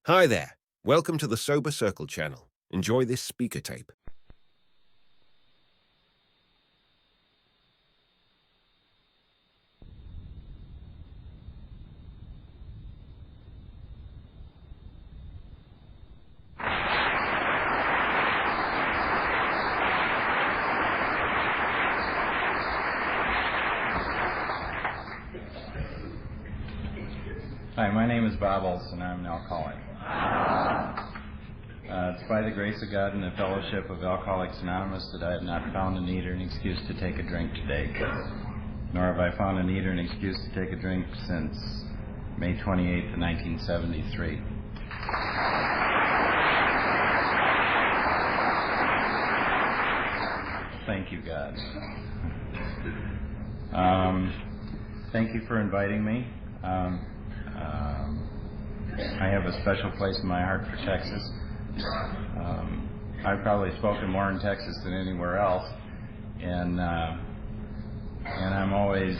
Hi there. Welcome to the Sober Circle channel. Enjoy this speaker tape. Hi, my name is Bob Olson. I'm an alcoholic. It's by the grace of God and the fellowship of Alcoholics Anonymous that I have not found a need or an excuse to take a drink today. Nor have I found a need or an excuse to take a drink since May 28th, 1973. Thank you, God. Thank you for inviting me. I have a special place in my heart for Texas. I've probably spoken more in Texas than anywhere else, and I'm always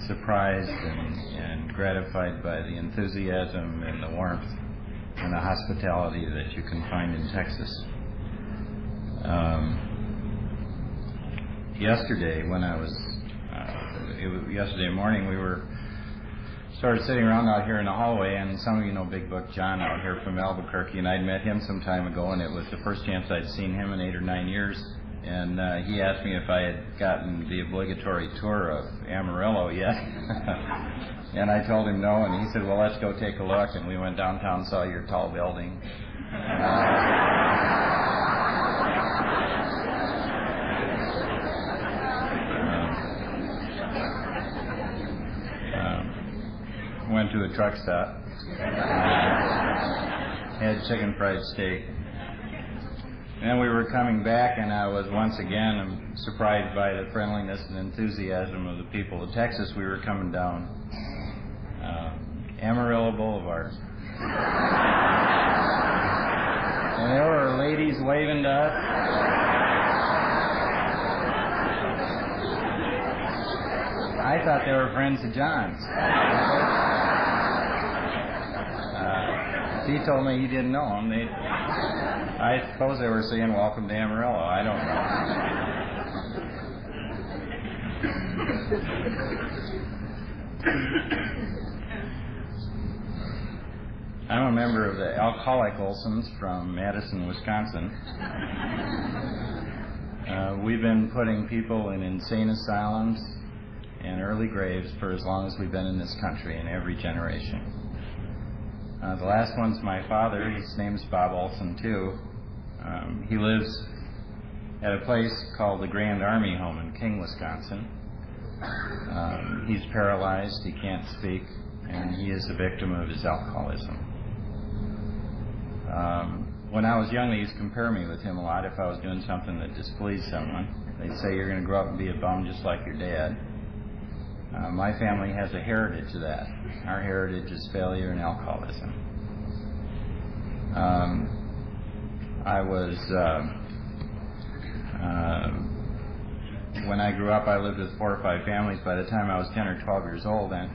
surprised and gratified by the enthusiasm and the warmth and the hospitality that you can find in Texas. Yesterday, yesterday morning, we started sitting around out here in the hallway, and some of you know Big Buck John out here from Albuquerque, and I'd met him some time ago, and it was the first chance I'd seen him in 8 or 9 years, and he asked me if I had gotten the obligatory tour of Amarillo yet, and I told him no, and he said, well, let's go take a look, and we went downtown, saw your tall building. Went to a truck stop, had chicken fried steak. And then we were coming back, and I was once again surprised by the friendliness and enthusiasm of the people of Texas. We were coming down Amarillo Boulevard. And there were ladies waving to us. I thought they were friends of John's. He told me he didn't know them. I suppose they were saying, welcome to Amarillo. I don't know. I'm a member of the Alcoholic Olsons from Madison, Wisconsin. We've been putting people in insane asylums and early graves for as long as we've been in this country, in every generation. The last one's my father. His name's Bob Olson, too. He lives at a place called the Grand Army Home in King, Wisconsin. He's paralyzed, he can't speak, and he is a victim of his alcoholism. When I was young, they used to compare me with him a lot if I was doing something that displeased someone. They'd say, you're going to grow up and be a bum just like your dad. My family has a heritage of that. Our heritage is failure and alcoholism. When I grew up, I lived with 4 or 5 families. By the time I was 10 or 12 years old, and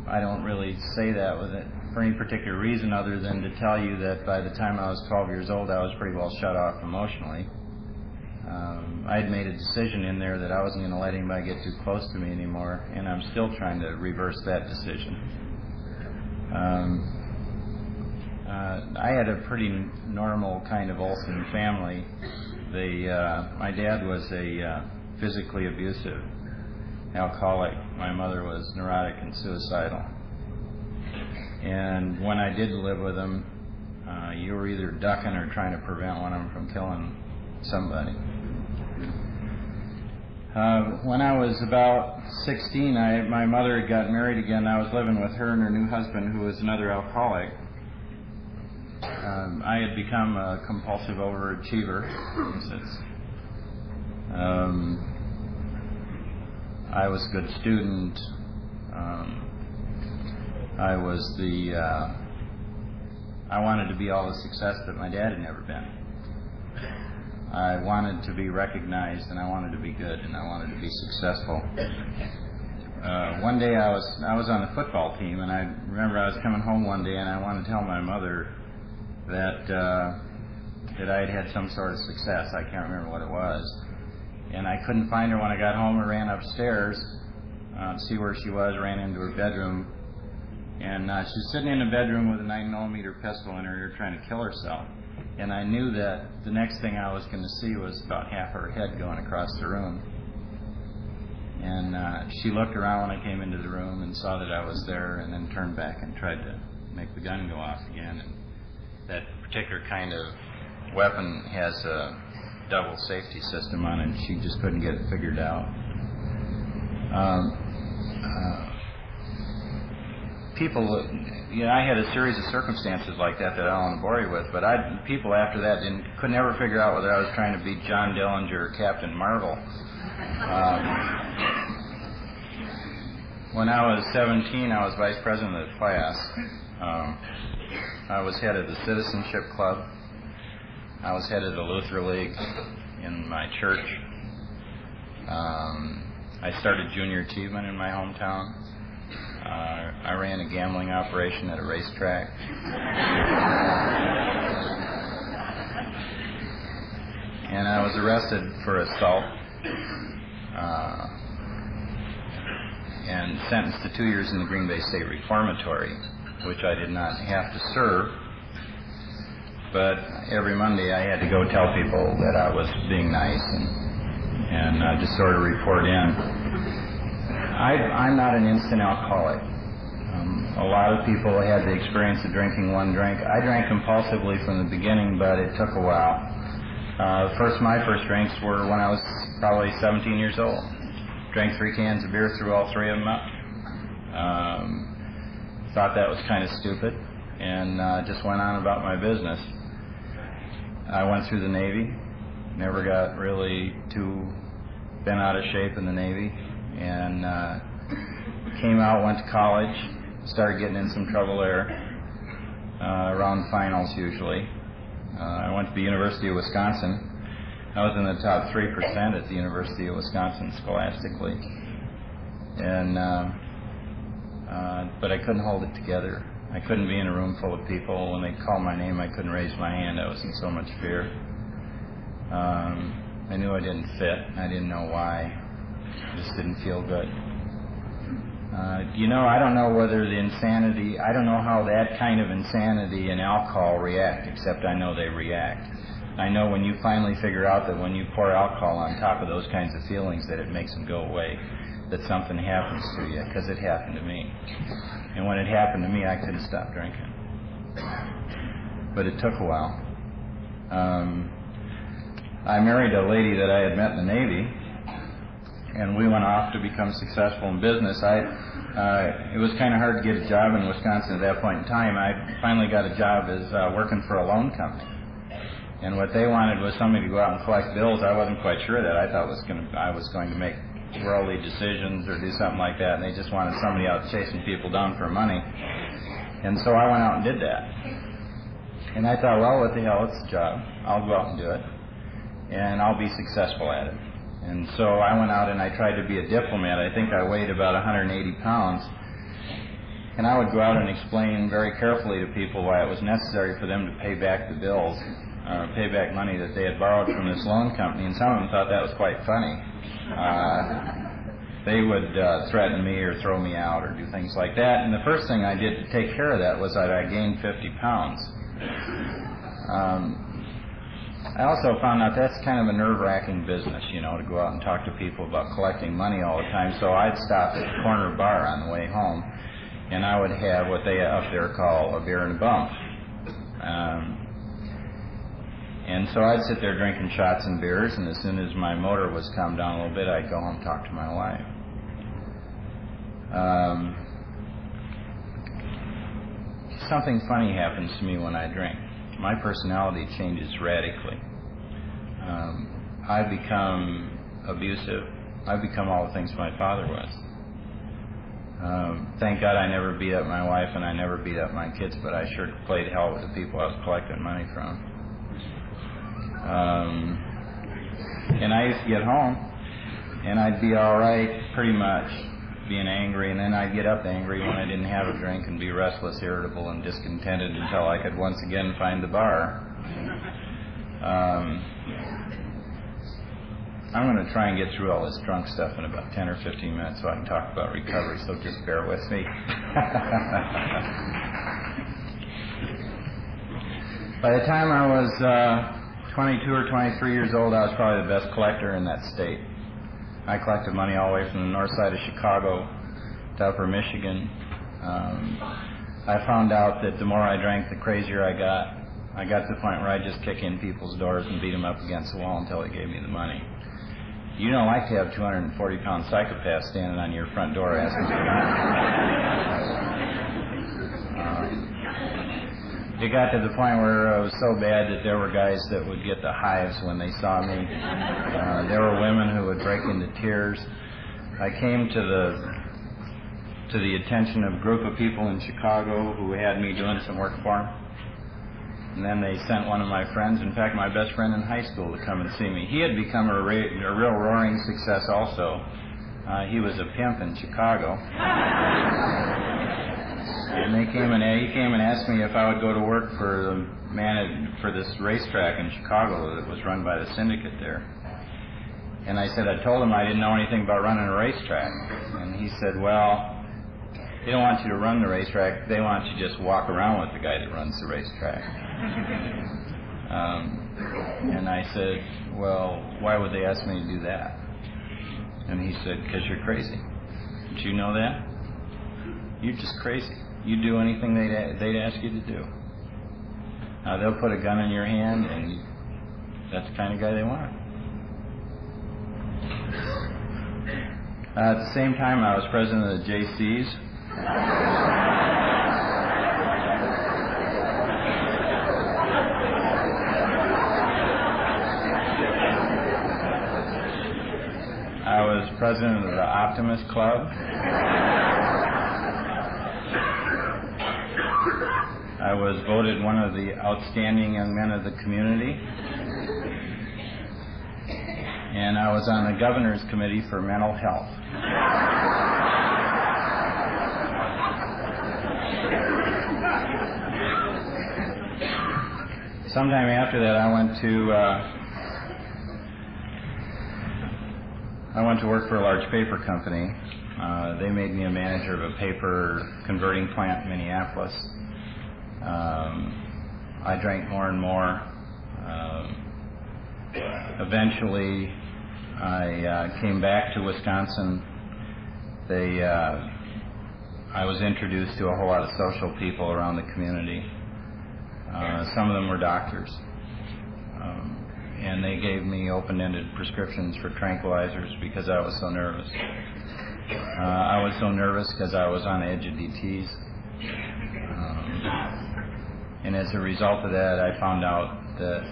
I don't really say that for any particular reason other than to tell you that by the time I was 12 years old, I was pretty well shut off emotionally. I had made a decision in there that I wasn't going to let anybody get too close to me anymore, and I'm still trying to reverse that decision. I had a pretty normal kind of Olson family. My dad was a physically abusive alcoholic. My mother was neurotic and suicidal. And when I did live with them, you were either ducking or trying to prevent one of them from killing somebody. When I was about 16, my mother had gotten married again. I was living with her and her new husband, who was another alcoholic. I had become a compulsive overachiever. I was a good student. I wanted to be all the success that my dad had never been. I wanted to be recognized, and I wanted to be good, and I wanted to be successful. One day I was on the football team, and I remember I was coming home one day, and I wanted to tell my mother that I had had some sort of success. I can't remember what it was, and I couldn't find her when I got home. I ran upstairs to see where she was. Ran into her bedroom, and she was sitting in the bedroom with a 9mm pistol in her ear, trying to kill herself. And I knew that the next thing I was going to see was about half her head going across the room. And she looked around when I came into the room and saw that I was there, and then turned back and tried to make the gun go off again. And that particular kind of weapon has a double safety system on it, and she just couldn't get it figured out. People, I had a series of circumstances like that I don't want to bore you with, but people after that could never figure out whether I was trying to be John Dillinger or Captain Marvel. When I was 17, I was vice president of the class. I was head of the Citizenship Club. I was head of the Luther League in my church. I started junior achievement in my hometown. I ran a gambling operation at a racetrack. And I was arrested for assault and sentenced to 2 years in the Green Bay State Reformatory, which I did not have to serve. But every Monday I had to go tell people that I was being nice and just sort of report in. I'm not an instant alcoholic. A lot of people had the experience of drinking one drink. I drank compulsively from the beginning, but it took a while. My first drinks were when I was probably 17 years old. Drank 3 cans of beer, threw all 3 of them up. Thought that was kind of stupid, and just went on about my business. I went through the Navy, never got really too bent out of shape in the Navy, and came out, went to college, started getting in some trouble there, around finals usually. I went to the University of Wisconsin. I was in the top 3% at the University of Wisconsin scholastically, but I couldn't hold it together. I couldn't be in a room full of people. When they called my name, I couldn't raise my hand. I was in so much fear. I knew I didn't fit. I didn't know why. It just didn't feel good. I don't know whether I don't know how that kind of insanity and alcohol react, except I know they react. I know when you finally figure out that when you pour alcohol on top of those kinds of feelings that it makes them go away, that something happens to you, because it happened to me. And when it happened to me, I couldn't stop drinking. But it took a while. I married a lady that I had met in the Navy, and we went off to become successful in business. It was kind of hard to get a job in Wisconsin at that point in time. I finally got a job as working for a loan company. And what they wanted was somebody to go out and collect bills. I wasn't quite sure of that. I thought I was going to make worldly decisions or do something like that, and they just wanted somebody out chasing people down for money. And so I went out and did that. And I thought, well, what the hell, it's a job. I'll go out and do it, and I'll be successful at it. And so I went out and I tried to be a diplomat. I think I weighed about 180 pounds. And I would go out and explain very carefully to people why it was necessary for them to pay back the bills, pay back money that they had borrowed from this loan company. And some of them thought that was quite funny. They would threaten me or throw me out or do things like that. And the first thing I did to take care of that was that I gained 50 pounds. I also found out that's kind of a nerve-wracking business, to go out and talk to people about collecting money all the time. So I'd stop at the corner bar on the way home, and I would have what they up there call a beer and a bump. And so I'd sit there drinking shots and beers, and as soon as my motor was calmed down a little bit, I'd go home and talk to my wife. Something funny happens to me when I drink. My personality changes radically. I become abusive. I become all the things my father was. Thank God I never beat up my wife and I never beat up my kids, but I sure played hell with the people I was collecting money from. And I used to get home, and I'd be all right pretty much being angry, and then I'd get up angry when I didn't have a drink and be restless, irritable, and discontented until I could once again find the bar. I'm going to try and get through all this drunk stuff in about 10 or 15 minutes so I can talk about recovery, so just bear with me. By the time I was 22 or 23 years old, I was probably the best collector in that state. I collected money all the way from the north side of Chicago to upper Michigan. I found out that the more I drank, the crazier I got. I got to the point where I'd just kick in people's doors and beat them up against the wall until they gave me the money. You don't like to have 240-pound psychopaths standing on your front door asking for money. It got to the point where it was so bad that there were guys that would get the hives when they saw me. There were women who would break into tears. I came to the attention of a group of people in Chicago who had me doing some work for them. And then they sent one of my friends, in fact, my best friend in high school, to come and see me. He had become a real roaring success also. He was a pimp in Chicago. And he came and asked me if I would go to work for this racetrack in Chicago that was run by the syndicate there. And I said, I told him I didn't know anything about running a racetrack. And he said, well, they don't want you to run the racetrack, they want you to just walk around with the guy that runs the racetrack. And I said, well, why would they ask me to do that? And he said, because you're crazy. Did you know that? You're just crazy. You do anything they'd ask you to do. They'll put a gun in your hand, and that's the kind of guy they want. At the same time, I was president of the JCs. I was president of the Optimist Club. I was voted one of the outstanding young men of the community. And I was on the Governor's Committee for Mental Health. Sometime after that, I went to work for a large paper company. They made me a manager of a paper converting plant in Minneapolis. I drank more and more. Eventually, I came back to Wisconsin. I was introduced to a whole lot of social people around the community. Some of them were doctors. And they gave me open-ended prescriptions for tranquilizers because I was so nervous. I was so nervous because I was on the edge of DTs. And as a result of that, I found out that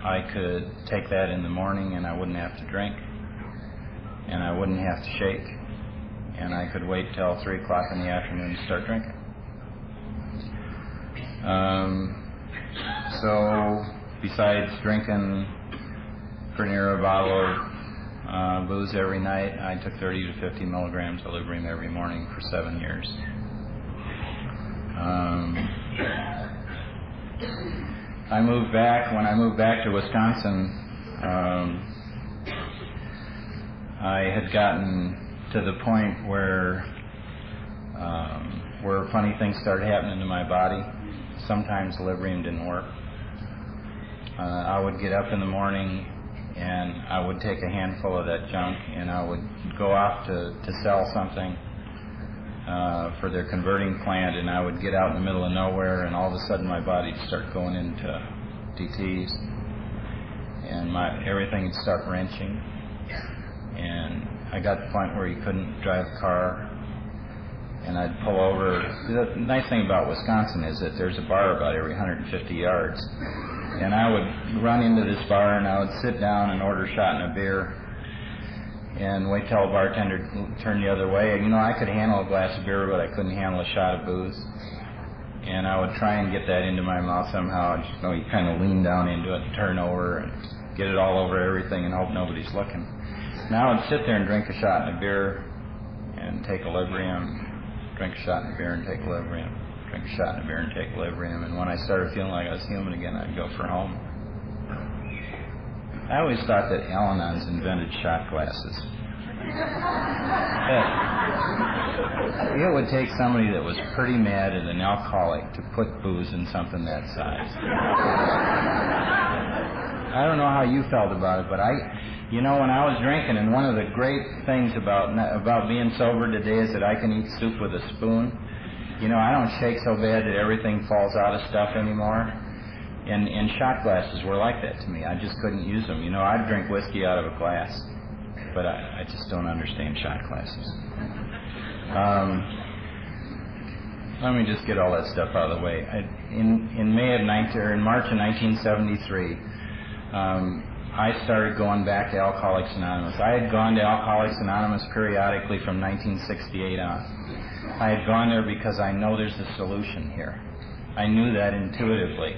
I could take that in the morning and I wouldn't have to drink. And I wouldn't have to shake. And I could wait till 3 o'clock in the afternoon to start drinking. So besides drinking pretty near a bottle of booze every night, I took 30 to 50 milligrams of Librium every morning for 7 years. When I moved back to Wisconsin, I had gotten to the point where funny things started happening to my body. Sometimes Librium didn't work. I would get up in the morning and I would take a handful of that junk and I would go off to sell something for their converting plant, and I would get out in the middle of nowhere and all of a sudden my body would start going into DTs and everything would start wrenching, and I got to the point where you couldn't drive a car. And I'd pull over. The nice thing about Wisconsin is that there's a bar about every 150 yards. And I would run into this bar and I would sit down and order a shot and a beer and wait till a bartender turned the other way. You know, I could handle a glass of beer, but I couldn't handle a shot of booze. And I would try and get that into my mouth somehow. Just, you kind of lean down into it and turn over and get it all over everything and hope nobody's looking. Now I would sit there and drink a shot and a beer and take equilibrium, drink a shot of beer and take equilibrium, drink a shot of beer and take equilibrium. And when I started feeling like I was human again, I'd go for home. I always thought that Al-Anons invented shot glasses. It would take somebody that was pretty mad at an alcoholic to put booze in something that size. I don't know how you felt about it, but when I was drinking, and one of the great things about being sober today is that I can eat soup with a spoon. I don't shake so bad that everything falls out of stuff anymore. And shot glasses were like that to me. I just couldn't use them. I'd drink whiskey out of a glass, but I just don't understand shot glasses. Let me just get all that stuff out of the way. In March of 1973, I started going back to Alcoholics Anonymous. I had gone to Alcoholics Anonymous periodically from 1968 on. I had gone there because I know there's a solution here. I knew that intuitively.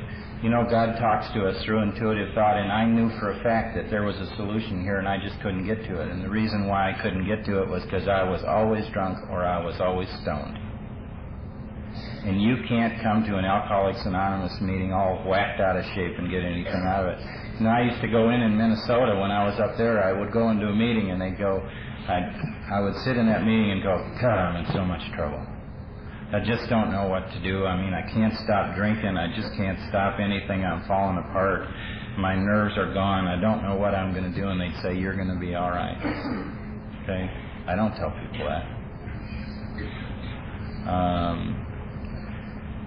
God talks to us through intuitive thought, and I knew for a fact that there was a solution here, and I just couldn't get to it. And the reason why I couldn't get to it was because I was always drunk or I was always stoned. And you can't come to an Alcoholics Anonymous meeting all whacked out of shape and get anything out of it. I used to go in Minnesota when I was up there. I would go into a meeting, and I would sit in that meeting and go, God, I'm in so much trouble. I just don't know what to do. I can't stop drinking. I just can't stop anything. I'm falling apart. My nerves are gone. I don't know what I'm going to do. And they'd say, you're going to be all right. Okay? I don't tell people that.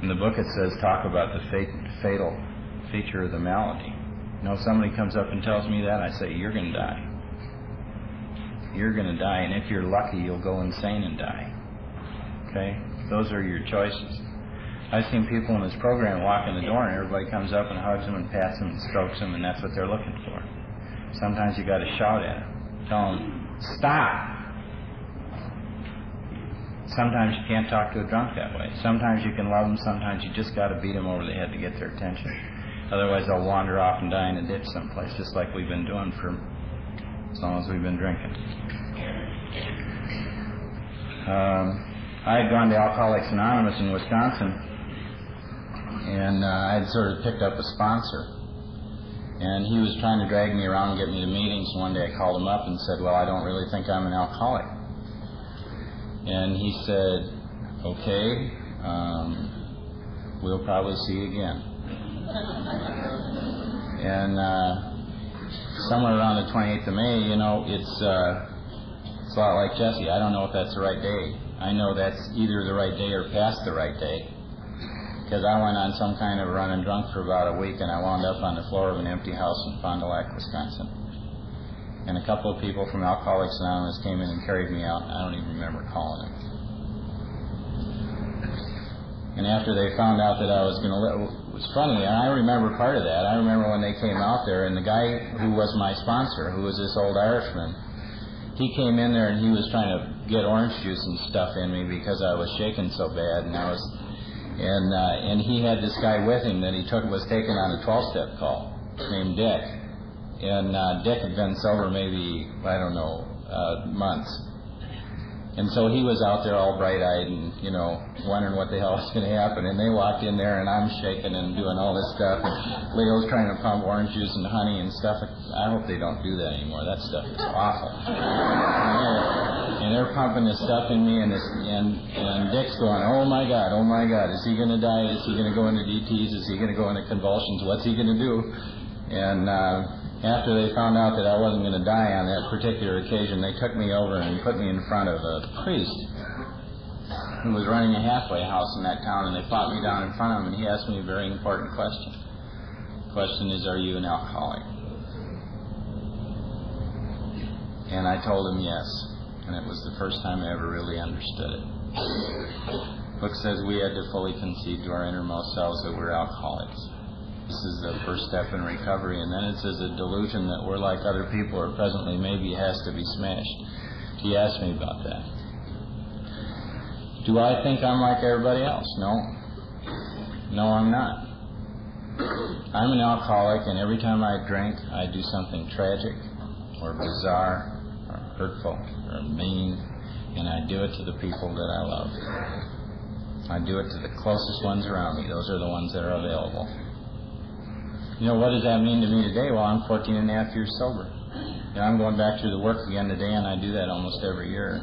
In the book it says, talk about the fatal feature of the malady. If somebody comes up and tells me that, I say, you're going to die. You're going to die. And if you're lucky, you'll go insane and die. Okay? Those are your choices. I've seen people in this program walk in the door and everybody comes up and hugs them and pats them and strokes them, and that's what they're looking for. Sometimes you got to shout at them. Tell them, stop. Sometimes you can't talk to a drunk that way. Sometimes you can love them. Sometimes you just got to beat them over the head to get their attention. Otherwise they'll wander off and die in a ditch someplace, just like we've been doing for as long as we've been drinking. I had gone to Alcoholics Anonymous in Wisconsin, and I had sort of picked up a sponsor. And he was trying to drag me around and get me to meetings. One day I called him up and said, well, I don't really think I'm an alcoholic. And he said, okay, we'll probably see you again. And somewhere around the 28th of May, it's a lot like Jesse. I don't know if that's the right day. I know that's either the right day or past the right day, because I went on some kind of running drunk for about a week, and I wound up on the floor of an empty house in Fond du Lac, Wisconsin. And a couple of people from Alcoholics Anonymous came in and carried me out, and I don't even remember calling them. And after they found out that I was going to live, it was funny, and I remember part of that. I remember when they came out there, and the guy who was my sponsor, who was this old Irishman, he came in there and he was trying to get orange juice and stuff in me because I was shaking so bad, and he had this guy with him that he was taking on a 12-step call named Dick, and Dick had been sober maybe, I don't know, months. And so he was out there all bright-eyed and, wondering what the hell was going to happen. And they walked in there, and I'm shaking and doing all this stuff. And Leo's trying to pump orange juice and honey and stuff. I hope they don't do that anymore. That stuff is awful. And they're pumping this stuff in me, and Dick's going, oh my God, is he going to die? Is he going to go into DTs? Is he going to go into convulsions? What's he going to do? And after they found out that I wasn't going to die on that particular occasion, they took me over and put me in front of a priest who was running a halfway house in that town, and they fought me down in front of him, and he asked me a very important question. The question is, are you an alcoholic? And I told him yes, and it was the first time I ever really understood it. The book says we had to fully concede to our innermost selves that we're alcoholics. This is the first step in recovery, and then it says a delusion that we're like other people or presently maybe has to be smashed. He asked me about that. Do I think I'm like everybody else? No, I'm not. I'm an alcoholic, and every time I drink, I do something tragic or bizarre or hurtful or mean, and I do it to the people that I love. I do it to the closest ones around me. Those are the ones that are available. You know, what does that mean to me today? Well, I'm 14 and a half years sober. I'm going back through the work again today, and I do that almost every year.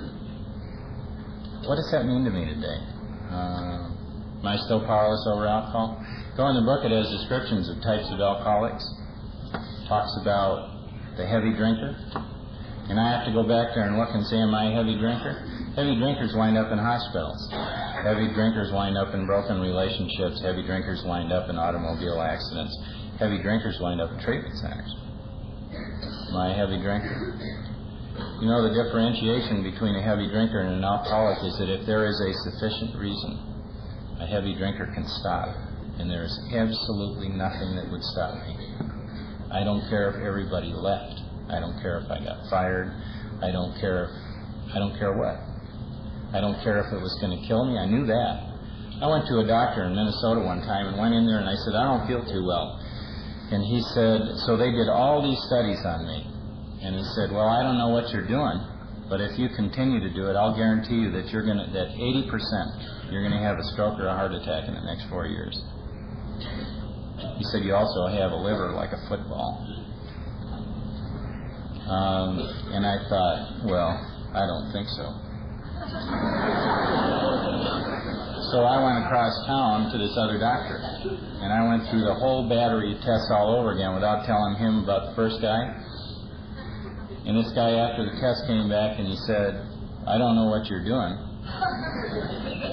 What does that mean to me today? Am I still powerless over alcohol? Go in the book, it has descriptions of types of alcoholics. Talks about the heavy drinker. And I have to go back there and look and say, am I a heavy drinker? Heavy drinkers wind up in hospitals. Heavy drinkers wind up in broken relationships. Heavy drinkers wind up in automobile accidents. Heavy drinkers wind up in treatment centers. Am I a heavy drinker? You know, the differentiation between a heavy drinker and an alcoholic is that if there is a sufficient reason, a heavy drinker can stop. And there is absolutely nothing that would stop me. I don't care if everybody left. I don't care if I got fired. I don't care what. I don't care if it was going to kill me. I knew that. I went to a doctor in Minnesota one time and went in there and I said, I don't feel too well. And he said, so they did all these studies on me. And he said, well, I don't know what you're doing, but if you continue to do it, I'll guarantee you that that 80% you're going to have a stroke or a heart attack in the next 4 years. He said, you also have a liver like a football. And I thought, well, I don't think so. So I went across town to this other doctor, and I went through the whole battery of tests all over again without telling him about the first guy. And this guy, after the test, came back and he said, I don't know what you're doing,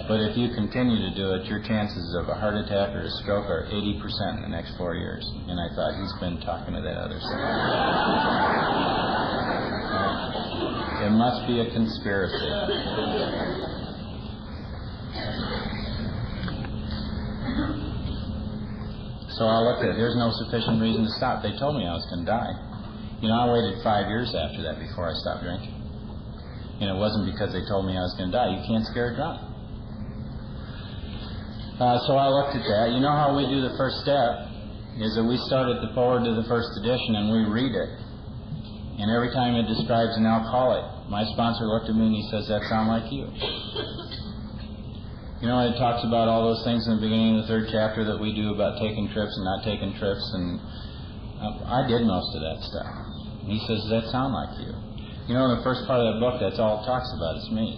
but if you continue to do it, your chances of a heart attack or a stroke are 80% in the next 4 years. And I thought, he's been talking to that other side. It must be a conspiracy. So I looked at it. There's no sufficient reason to stop. They told me I was going to die. You know, I waited 5 years after that before I stopped drinking. And it wasn't because they told me I was going to die. You can't scare a drunk. So I looked at that. You know how we do the first step is that we start at the forward to the first edition and we read it. And every time it describes an alcoholic, my sponsor looked at me and he says, that sound like you. You know, it talks about all those things in the beginning of the 3rd chapter that we do about taking trips and not taking trips, and I did most of that stuff. And he says, does that sound like you? You know, in the first part of that book, that's all it talks about. It's me.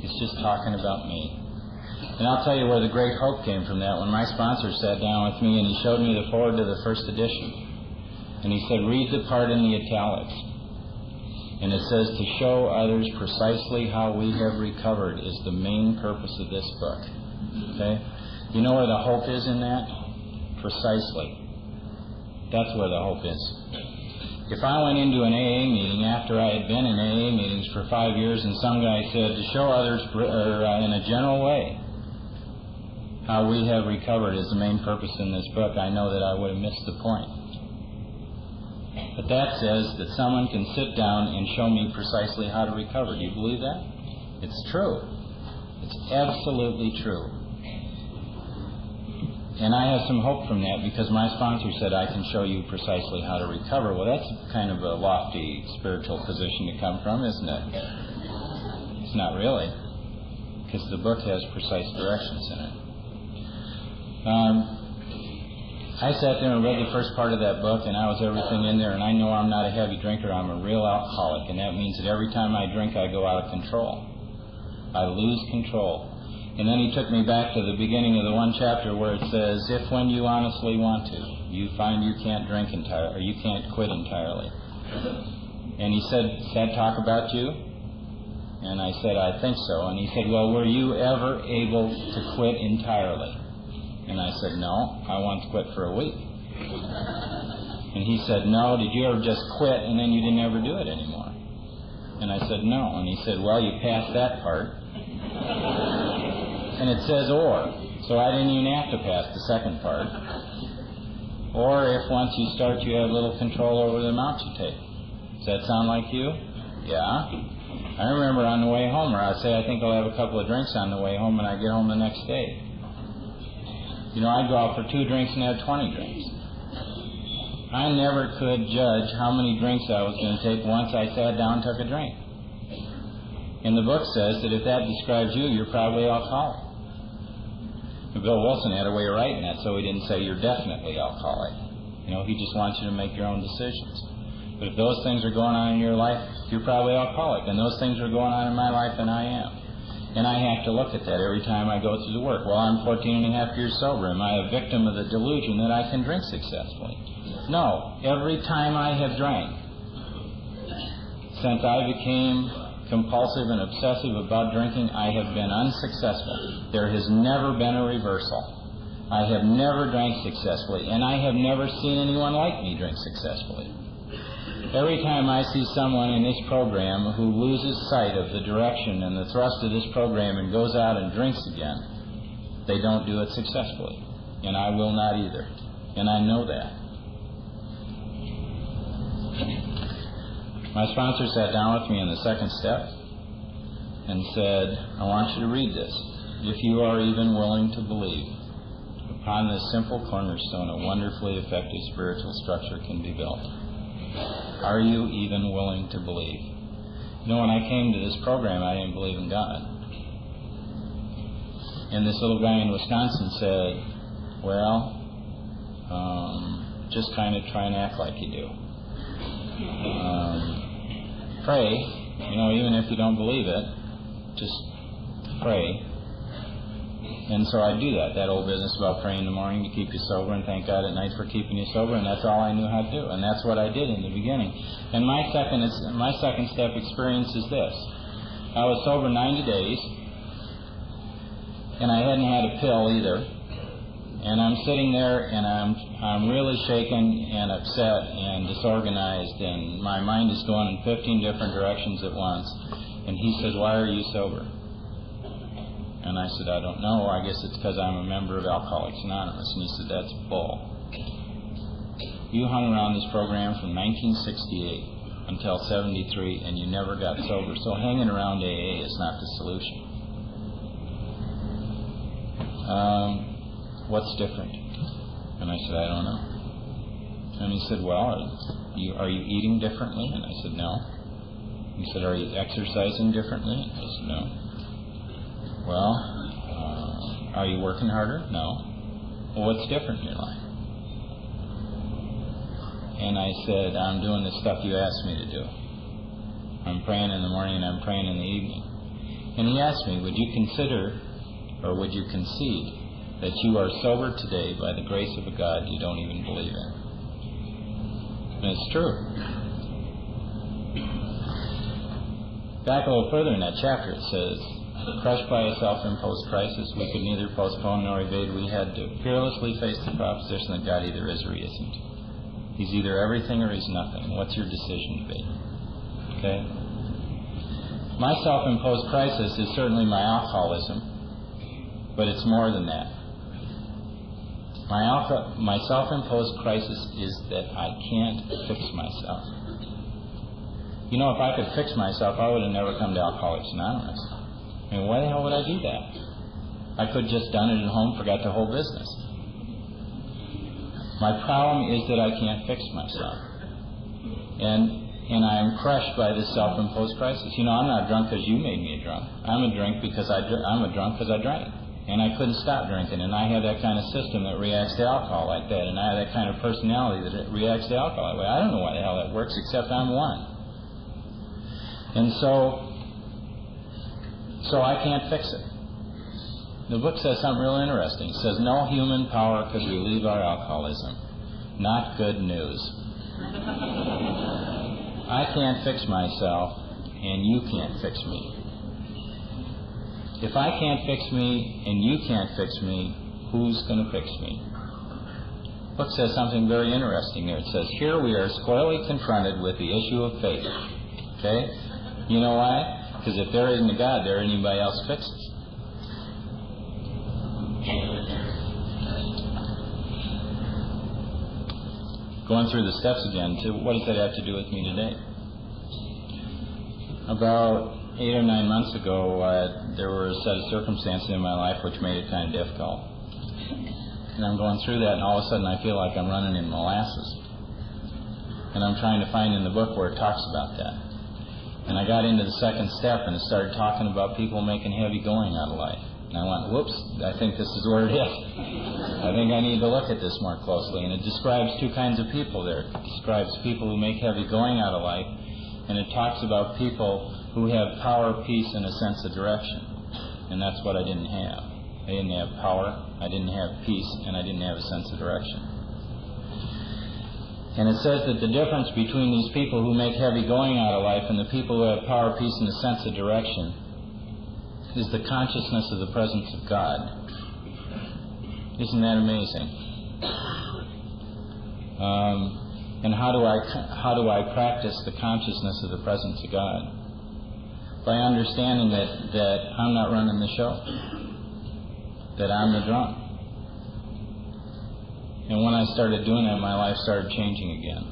It's just talking about me. And I'll tell you where the great hope came from that. When my sponsor sat down with me and he showed me the forward to the first edition, and he said, read the part in the italics. And it says, to show others precisely how we have recovered is the main purpose of this book. Okay? You know where the hope is in that? Precisely. That's where the hope is. If I went into an AA meeting after I had been in AA meetings for 5 years and some guy said, to show others in a general way how we have recovered is the main purpose in this book, I know that I would have missed the point. But that says that someone can sit down and show me precisely how to recover. Do you believe that? It's true. It's absolutely true. And I have some hope from that because my sponsor said I can show you precisely how to recover. Well, that's kind of a lofty spiritual position to come from, isn't it? It's not really, because the book has precise directions in it. I sat there and read the first part of that book, and I was everything in there, and I know I'm not a heavy drinker. I'm a real alcoholic, and that means that every time I drink, I go out of control. I lose control. And then he took me back to the beginning of the one chapter where it says, if when you honestly want to, you find you can't drink entirely, or you can't quit entirely. And he said, does that talk about you? And I said, I think so. And he said, well, were you ever able to quit entirely? And I said, no, I once quit for a week. And he said, no, did you ever just quit and then you didn't ever do it anymore? And I said, no. And he said, well, you passed that part. And it says or, so I didn't even have to pass the second part. Or if once you start you have little control over the amount you take. Does that sound like you? Yeah. I remember on the way home, where I'd say, I think I'll have a couple of drinks on the way home, and I'd get home the next day. You know, I'd go out for 2 drinks and have 20 drinks. I never could judge how many drinks I was going to take once I sat down and took a drink. And the book says that if that describes you, you're probably alcoholic. Bill Olson had a way of writing that, so he didn't say you're definitely alcoholic. He just wants you to make your own decisions. But if those things are going on in your life, you're probably alcoholic. And those things are going on in my life, and I am. And I have to look at that every time I go through the work. Well, I'm 14 and a half years sober. Am I a victim of the delusion that I can drink successfully? No. Every time I have drank, since I became compulsive and obsessive about drinking, I have been unsuccessful. There has never been a reversal. I have never drank successfully, and I have never seen anyone like me drink successfully. Every time I see someone in this program who loses sight of the direction and the thrust of this program and goes out and drinks again, they don't do it successfully. And I will not either. And I know that. My sponsor sat down with me in the second step and said, I want you to read this. If you are even willing to believe, upon this simple cornerstone, a wonderfully effective spiritual structure can be built. Are you even willing to believe? When I came to this program, I didn't believe in God. And this little guy in Wisconsin said, well, just kind of try and act like you do. Pray, even if you don't believe it, just pray. And so I do that old business about praying in the morning to keep you sober and thank God at night for keeping you sober, and that's all I knew how to do. And that's what I did in the beginning. And my second step experience is this. I was sober 90 days, and I hadn't had a pill either. And I'm sitting there, and I'm really shaken and upset and disorganized, and my mind is going in 15 different directions at once. And he says, why are you sober? And I said, I don't know. I guess it's because I'm a member of Alcoholics Anonymous. And he said, that's bull. You hung around this program from 1968 until 73, and you never got sober. So hanging around AA is not the solution. What's different? And I said, I don't know. And he said, well, are you eating differently? And I said, no. He said, are you exercising differently? And I said, no. Well, are you working harder? No. Well, what's different in your life? And I said, I'm doing the stuff you asked me to do. I'm praying in the morning and I'm praying in the evening. And he asked me, would you consider, or would you concede, that you are sober today by the grace of a God you don't even believe in? And it's true. Back a little further in that chapter, it says, crushed by a self-imposed crisis, we could neither postpone nor evade. We had to fearlessly face the proposition that God either is or he isn't. He's either everything or he's nothing. What's your decision to be? Okay? My self-imposed crisis is certainly my alcoholism, but it's more than that. My self-imposed crisis is that I can't fix myself. If I could fix myself, I would have never come to Alcoholics Anonymous. Why the hell would I do that? I could have just done it at home, forgot the whole business. My problem is that I can't fix myself. And I am crushed by this self-imposed crisis. I'm not drunk because you made me a drunk. I'm a drunk because I drank. And I couldn't stop drinking. And I have that kind of system that reacts to alcohol like that. And I have that kind of personality that reacts to alcohol that way. I don't know why the hell that works, except I'm one. And so I can't fix it. The book says something real interesting. It says, no human power could relieve our alcoholism. Not good news. I can't fix myself, and you can't fix me. If I can't fix me, and you can't fix me, who's going to fix me? The book says something very interesting here. It says, here we are squarely confronted with the issue of faith. Okay? You know why? Because if there isn't a God there, anybody else fixes. Going through the steps again, what does that have to do with me today? About 8 or 9 months ago, there were a set of circumstances in my life which made it kind of difficult. And I'm going through that, and all of a sudden I feel like I'm running in molasses. And I'm trying to find in the book where it talks about that. And I got into the second step, and it started talking about people making heavy going out of life. And I went, whoops, I think this is where it is. I think I need to look at this more closely. And it describes two kinds of people there. It describes people who make heavy going out of life, and it talks about people who have power, peace, and a sense of direction. And that's what I didn't have. I didn't have power, I didn't have peace, and I didn't have a sense of direction. And it says that the difference between these people who make heavy going out of life and the people who have power, peace, and a sense of direction is the consciousness of the presence of God. Isn't that amazing? And how do I practice the consciousness of the presence of God? By understanding that I'm not running the show, that I'm the drunk. And when I started doing that, my life started changing again.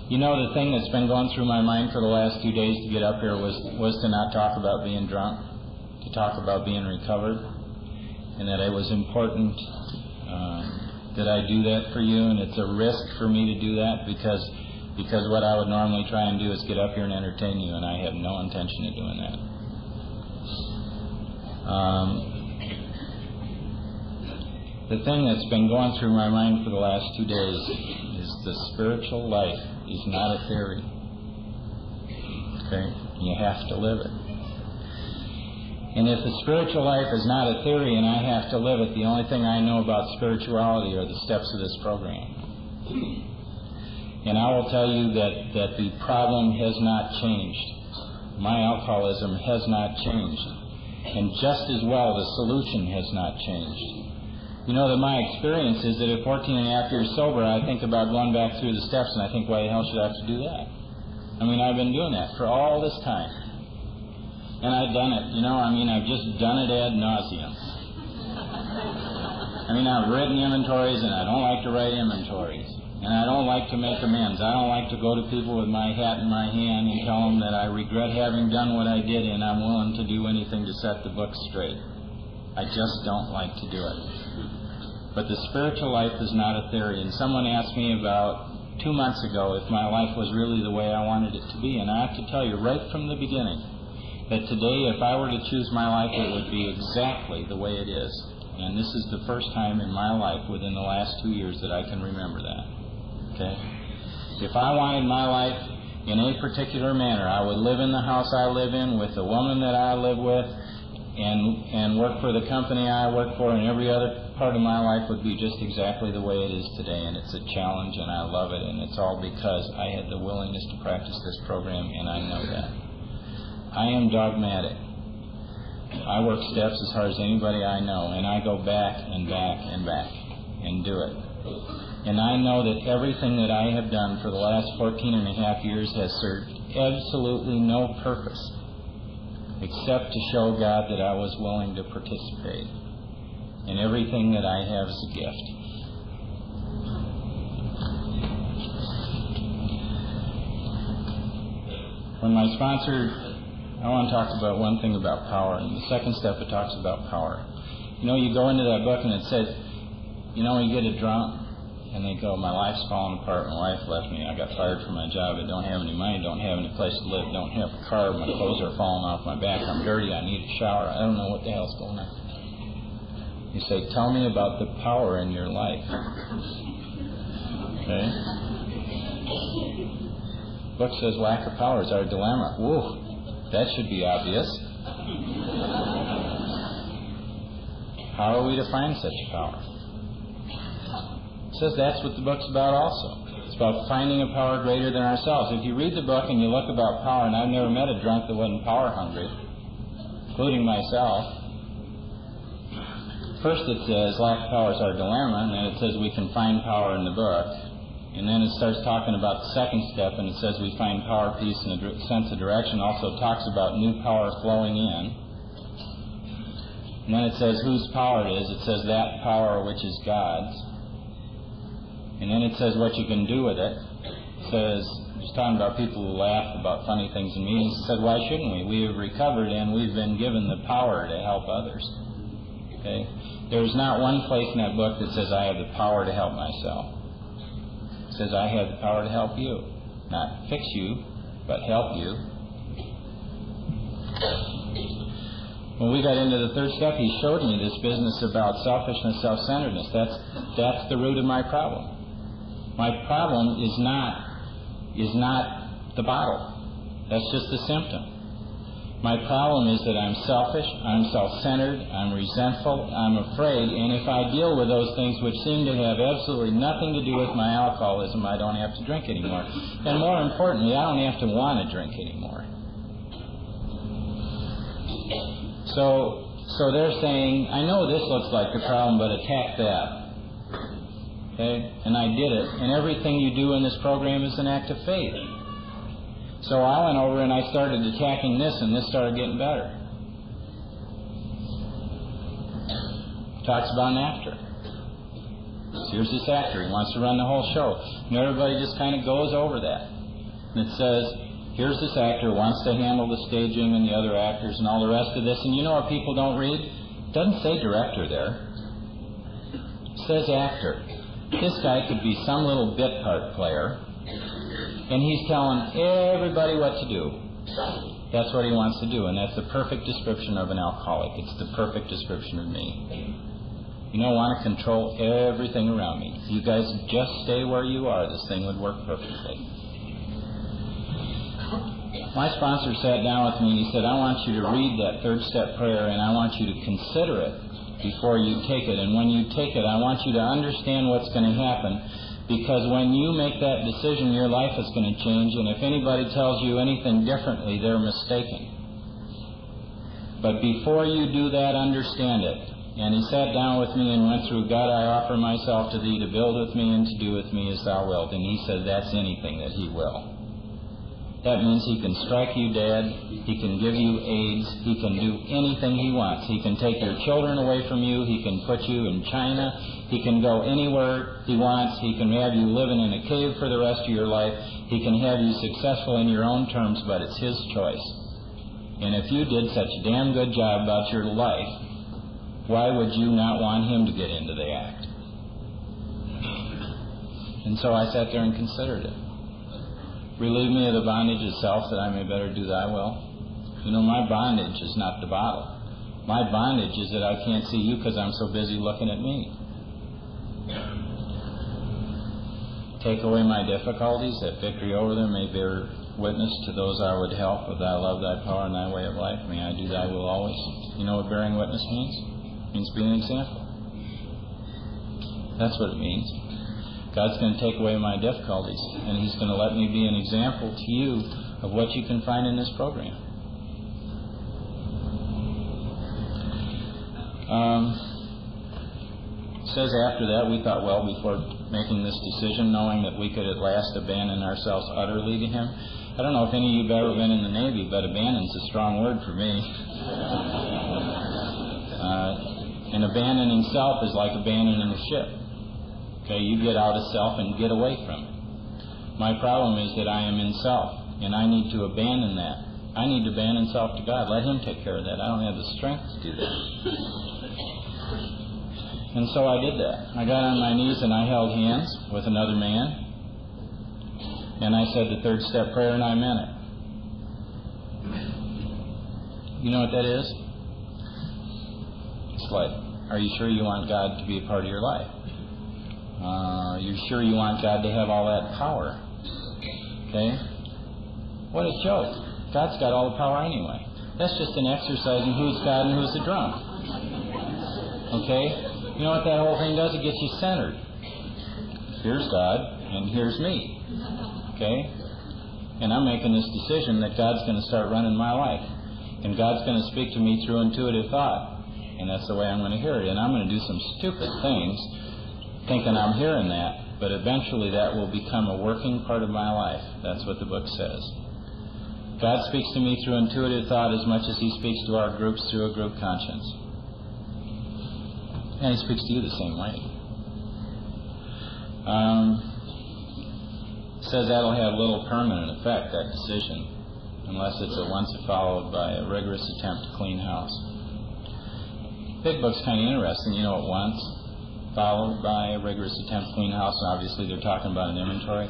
You know, the thing that's been going through my mind for the last 2 days to get up here was to not talk about being drunk, to talk about being recovered, and that it was important that I do that for you, and it's a risk for me to do that because what I would normally try and do is get up here and entertain you, and I have no intention of doing that. The thing that's been going through my mind for the last 2 days is the spiritual life is not a theory. Okay? You have to live it. And if the spiritual life is not a theory and I have to live it, the only thing I know about spirituality are the steps of this program. And I will tell you that the problem has not changed. My alcoholism has not changed. And just as well, the solution has not changed. You know that my experience is that at 14 and a half years sober, I think about going back through the steps, and I think, why the hell should I have to do that? I mean, I've been doing that for all this time. And I've done it, you know, I've just done it ad nauseum. I've written inventories, and I don't like to write inventories. And I don't like to make amends. I don't like to go to people with my hat in my hand and tell them that I regret having done what I did, and I'm willing to do anything to set the book straight. I just don't like to do it. But the spiritual life is not a theory. And someone asked me about 2 months ago if my life was really the way I wanted it to be. And I have to tell you right from the beginning that today, if I were to choose my life, it would be exactly the way it is. And this is the first time in my life within the last 2 years that I can remember that. Okay? If I wanted my life in a particular manner, I would live in the house I live in with the woman that I live with, and work for the company I work for, and every other part of my life would be just exactly the way it is today. And it's a challenge, and I love it, and it's all because I had the willingness to practice this program, and I know that. I am dogmatic. I work steps as hard as anybody I know, and I go back and back and back and do it. And I know that everything that I have done for the last 14 and a half years has served absolutely no purpose except to show God that I was willing to participate. And everything that I have is a gift. When my sponsor, I want to talk about one thing about power. In the second step, it talks about power. You know, you go into that book and it says, you know, you get a drunk, and they go, my life's falling apart, my wife left me, I got fired from my job, I don't have any money, don't have any place to live, don't have a car, my clothes are falling off my back, I'm dirty, I need a shower, I don't know what the hell's going on. You say, tell me about the power in your life. Okay? The book says lack of power is our dilemma. Whoa, that should be obvious. How are we to find such power? It says that's what the book's about also. It's about finding a power greater than ourselves. If you read the book and you look about power, and I've never met a drunk that wasn't power hungry, including myself. First it says lack of power is our dilemma, and then it says we can find power in the book. And then it starts talking about the second step, and it says we find power, peace, and a sense of direction. Also talks about new power flowing in. And then it says whose power it is. It says that power which is God's. And then it says what you can do with it. It says, it's talking about people who laugh about funny things in meetings. It said, why shouldn't we? We have recovered and we've been given the power to help others. Okay? There's not one place in that book that says I have the power to help myself. It says I have the power to help you. Not fix you, but help you. When we got into the third step, he showed me this business about selfishness, self-centeredness. That's the root of my problem. My problem is not the bottle. That's just a symptom. My problem is that I'm selfish, I'm self-centered, I'm resentful, I'm afraid, and if I deal with those things which seem to have absolutely nothing to do with my alcoholism, I don't have to drink anymore. And more importantly, I don't have to want to drink anymore. So they're saying, I know this looks like the problem, but attack that. Okay? And I did it. And everything you do in this program is an act of faith. So I went over and I started attacking this, and this started getting better. Talks about an actor. So here's this actor. He wants to run the whole show. And everybody just kind of goes over that. And it says, here's this actor wants to handle the staging and the other actors and all the rest of this. And you know what people don't read? It doesn't say director there. It says actor. This guy could be some little bit part player. And he's telling everybody what to do. That's what he wants to do, and that's the perfect description of an alcoholic. It's the perfect description of me. You don't want to control everything around me. If you guys just stay where you are, this thing would work perfectly. My sponsor sat down with me and he said, I want you to read that third step prayer, and I want you to consider it before you take it. And when you take it, I want you to understand what's going to happen. Because when you make that decision, your life is going to change, and if anybody tells you anything differently, they're mistaken. But before you do that, understand it. And he sat down with me and went through, God, I offer myself to thee to build with me and to do with me as thou wilt. And he said that's anything that he will. That means he can strike you dead, he can give you AIDS, he can do anything he wants. He can take your children away from you, he can put you in China, he can go anywhere he wants, he can have you living in a cave for the rest of your life, he can have you successful in your own terms, but it's his choice. And if you did such a damn good job about your life, why would you not want him to get into the act? And so I sat there and considered it. Relieve me of the bondage of self, that I may better do thy will. You know, my bondage is not the bottle. My bondage is that I can't see you because I'm so busy looking at me. Take away my difficulties, that victory over them may bear witness to those I would help with thy love, thy power, and thy way of life. May I do thy will always. You know what bearing witness means? It means being an example. That's what it means. God's going to take away my difficulties, and he's going to let me be an example to you of what you can find in this program. It says after that, we thought, well, before making this decision, knowing that we could at last abandon ourselves utterly to him. I don't know if any of you have ever been in the Navy, but abandon's a strong word for me. And abandoning self is like abandoning a ship. Okay, you get out of self and get away from it. My problem is that I am in self, and I need to abandon that. I need to abandon self to God. Let him take care of that. I don't have the strength to do that. And so I did that. I got on my knees and I held hands with another man, and I said the third step prayer, and I meant it. You know what that is? It's like, are you sure you want God to be a part of your life? You're sure you want God to have all that power? Okay? What a joke. God's got all the power anyway. That's just an exercise in who's God and who's the drunk. Okay? You know what that whole thing does? It gets you centered. Here's God, and here's me. Okay? And I'm making this decision that God's going to start running my life. And God's going to speak to me through intuitive thought. And that's the way I'm going to hear it. And I'm going to do some stupid things thinking I'm hearing that, but eventually that will become a working part of my life. That's what the book says. God speaks to me through intuitive thought as much as he speaks to our groups through a group conscience. And he speaks to you the same way. It says that'll have little permanent effect, that decision, unless it's at once followed by a rigorous attempt to clean house. Big book's kind of interesting, you know, at once followed by a rigorous attempt to clean house. Obviously, they're talking about an inventory.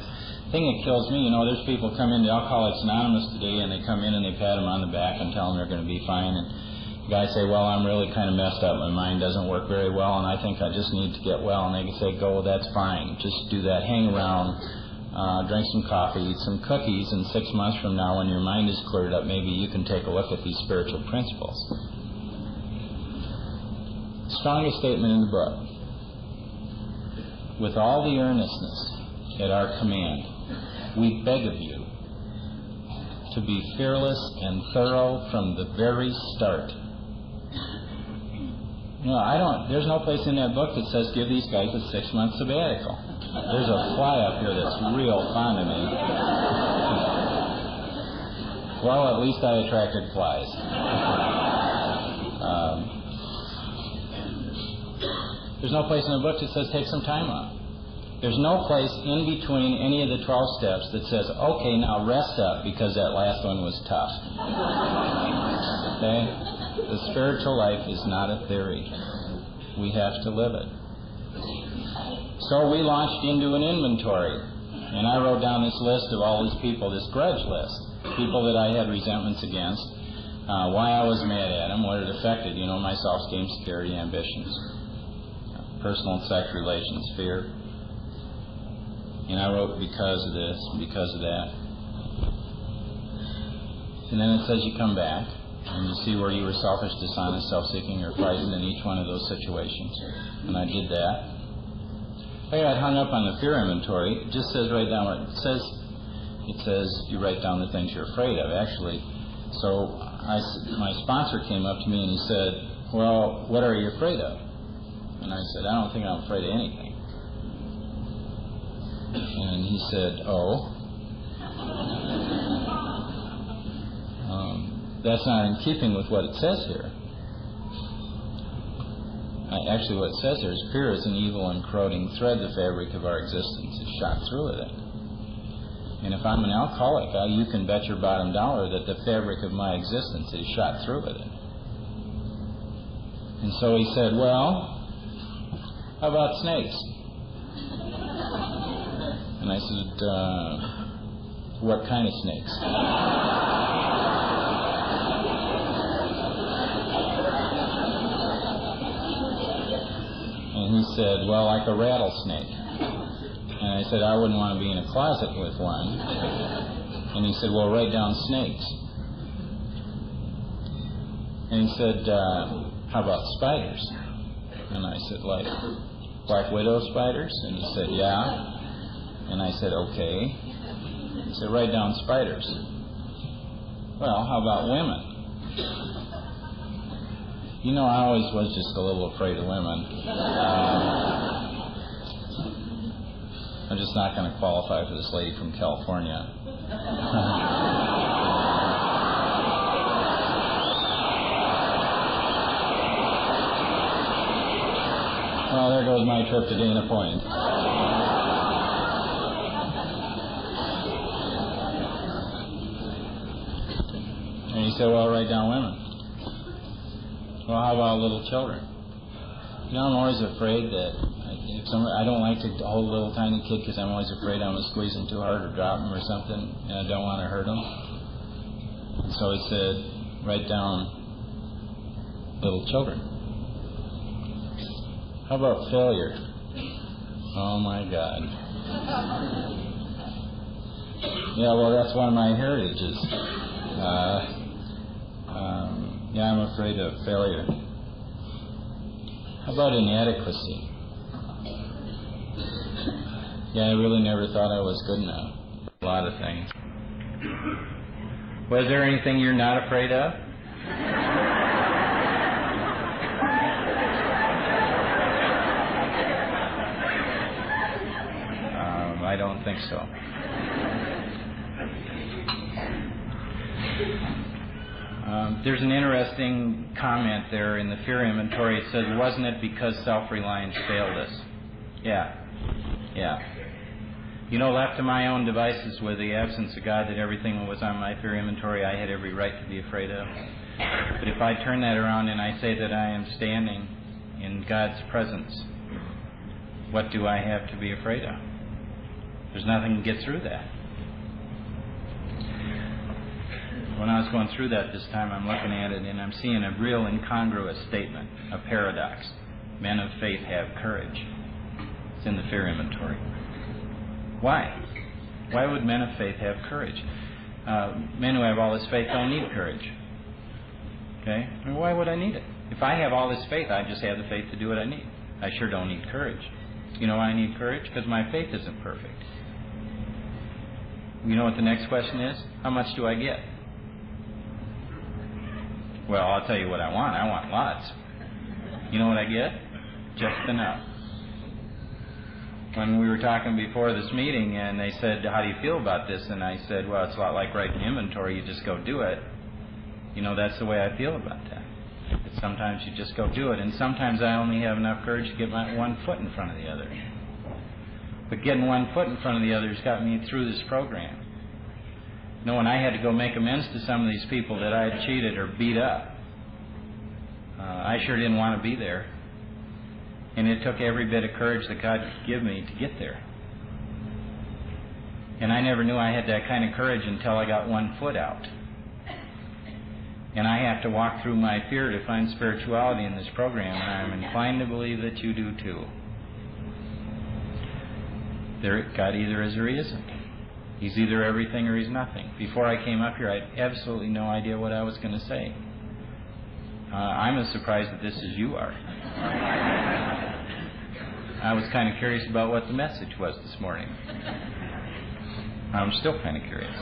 thing that kills me, there's people come into Alcoholics Anonymous today, and they come in and they pat them on the back and tell them they're going to be fine, and the guys say, well, I'm really kind of messed up, my mind doesn't work very well, and I think I just need to get well, and they can say, go, that's fine, just do that, hang around, drink some coffee, eat some cookies, and 6 months from now, when your mind is cleared up, maybe you can take a look at these spiritual principles. Strongest statement in the book. With all the earnestness at our command, we beg of you to be fearless and thorough from the very start. There's no place in that book that says give these guys a 6-month sabbatical. There's a fly up here that's real fond of me. Well, at least I attracted flies. There's no place in the book that says take some time off. There's no place in between any of the 12 steps that says, okay, now rest up because that last one was tough. Okay? The spiritual life is not a theory. We have to live it. So we launched into an inventory, and I wrote down this list of all these people, this grudge list, people that I had resentments against, why I was mad at them, what it affected, my self-esteem, security, ambitions, personal and sex relations, fear. And I wrote because of this, because of that. And then it says you come back and you see where you were selfish, dishonest, self-seeking, or frightened in each one of those situations. And I did that. I got hung up on the fear inventory. It just says right down what it says. It says you write down the things you're afraid of, actually. So my sponsor came up to me and he said, well, what are you afraid of? And I said, I don't think I'm afraid of anything. And he said, oh. That's not in keeping with what it says here. Actually, what it says here is fear is an evil and corroding thread. The fabric of our existence is shot through with it. And if I'm an alcoholic, you can bet your bottom dollar that the fabric of my existence is shot through with it. And so he said, well, how about snakes? And I said, what kind of snakes? And he said, well, like a rattlesnake. And I said, I wouldn't want to be in a closet with one. And he said, well, write down snakes. And he said, how about spiders? And I said, like black widow spiders? And he said, yeah. And I said, okay. He said, write down spiders. Well, how about women? I always was just a little afraid of women. I'm just not going to qualify for this lady from California. Well, there goes my trip to Dana Point. And he said, well, write down women. Well, how about little children? I'm always afraid that I don't like to hold a little tiny kid because I'm always afraid I'm going to squeeze him too hard or drop him or something, and I don't want to hurt him. And so he said, write down little children. How about failure? Oh, my God. Yeah, well, that's one of my heritages. Yeah, I'm afraid of failure. How about inadequacy? Yeah, I really never thought I was good enough. A lot of things. Was there anything you're not afraid of? I don't think so. There's an interesting comment there in the fear inventory. It says, wasn't it because self-reliance failed us? Yeah. Left to my own devices with the absence of God, that everything was on my fear inventory I had every right to be afraid of. But if I turn that around and I say that I am standing in God's presence, what do I have to be afraid of? There's nothing to get through that. When I was going through that this time, I'm looking at it and I'm seeing a real incongruous statement, a paradox. Men of faith have courage. It's in the fear inventory. Why? Why would men of faith have courage? Men who have all this faith don't need courage. Okay? I mean, why would I need it? If I have all this faith, I just have the faith to do what I need. I sure don't need courage. You know why I need courage? Because my faith isn't perfect. You know what the next question is? How much do I get? Well, I'll tell you what I want. I want lots. You know what I get? Just enough. When we were talking before this meeting and they said, how do you feel about this? And I said, well, it's a lot like writing inventory. You just go do it. You know, that's the way I feel about that. That sometimes you just go do it. And sometimes I only have enough courage to get my one foot in front of the other. But getting one foot in front of the other has got me through this program. You know, when I had to go make amends to some of these people that I had cheated or beat up, I sure didn't want to be there. And it took every bit of courage that God could give me to get there. And I never knew I had that kind of courage until I got one foot out. And I have to walk through my fear to find spirituality in this program, and I'm inclined to believe that you do too. God either is or he isn't. He's either everything or he's nothing. Before I came up here, I had absolutely no idea what I was going to say. I'm as surprised that this as you are. I was kind of curious about what the message was this morning. I'm still kind of curious.